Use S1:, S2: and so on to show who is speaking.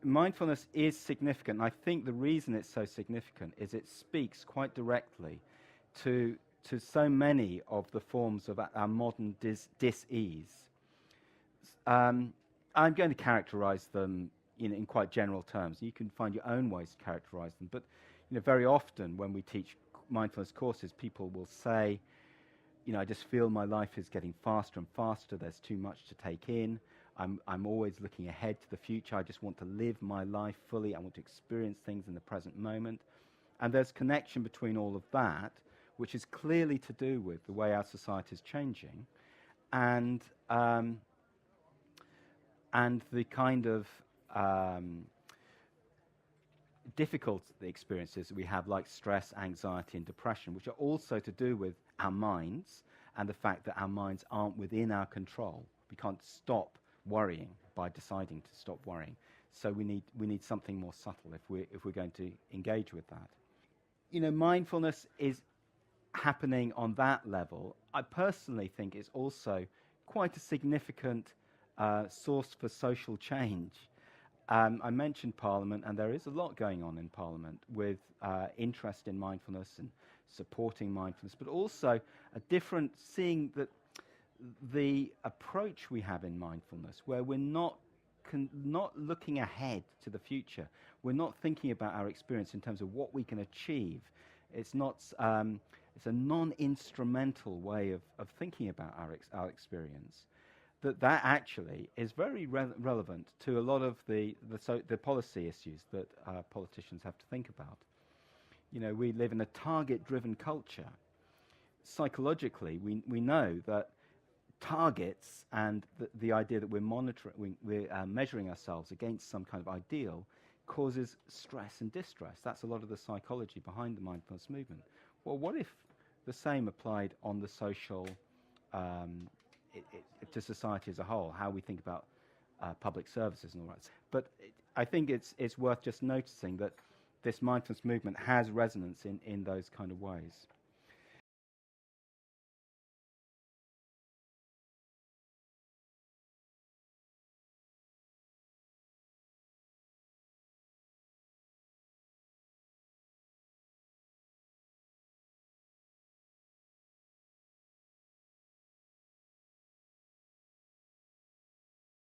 S1: mindfulness is significant. I think the reason it's so significant is it speaks quite directly to so many of the forms of our modern dis-ease. I'm going to characterize them in quite general terms. You can find your own ways to characterize them, but very often when we teach mindfulness courses, people will say, I just feel my life is getting faster and faster. There's too much to take in. I'm always looking ahead to the future. I just want to live my life fully. I want to experience things in the present moment. And there's connection between all of that, which is clearly to do with the way our society is changing, and the kind of difficult experiences that we have, like stress, anxiety, and depression, which are also to do with our minds and the fact that our minds aren't within our control. We can't stop worrying by deciding to stop worrying. So we need something more subtle if we're going to engage with that. Mindfulness is happening on that level. I personally think it's also quite a significant source for social change. I mentioned Parliament, and there is a lot going on in Parliament with interest in mindfulness and supporting mindfulness, but also seeing that the approach we have in mindfulness, where we're not looking ahead to the future. We're not thinking about our experience in terms of what we can achieve. It's not. It's a non-instrumental way of thinking about our experience. That actually is very relevant to a lot of the policy issues that politicians have to think about. We live in a target-driven culture. Psychologically, we know that targets and the idea that we're measuring ourselves against some kind of ideal causes stress and distress. That's a lot of the psychology behind the mindfulness movement. Well, what if the same applied on the social, to society as a whole, how we think about public services and all that? But I think it's worth just noticing that this mindfulness movement has resonance in those kind of ways.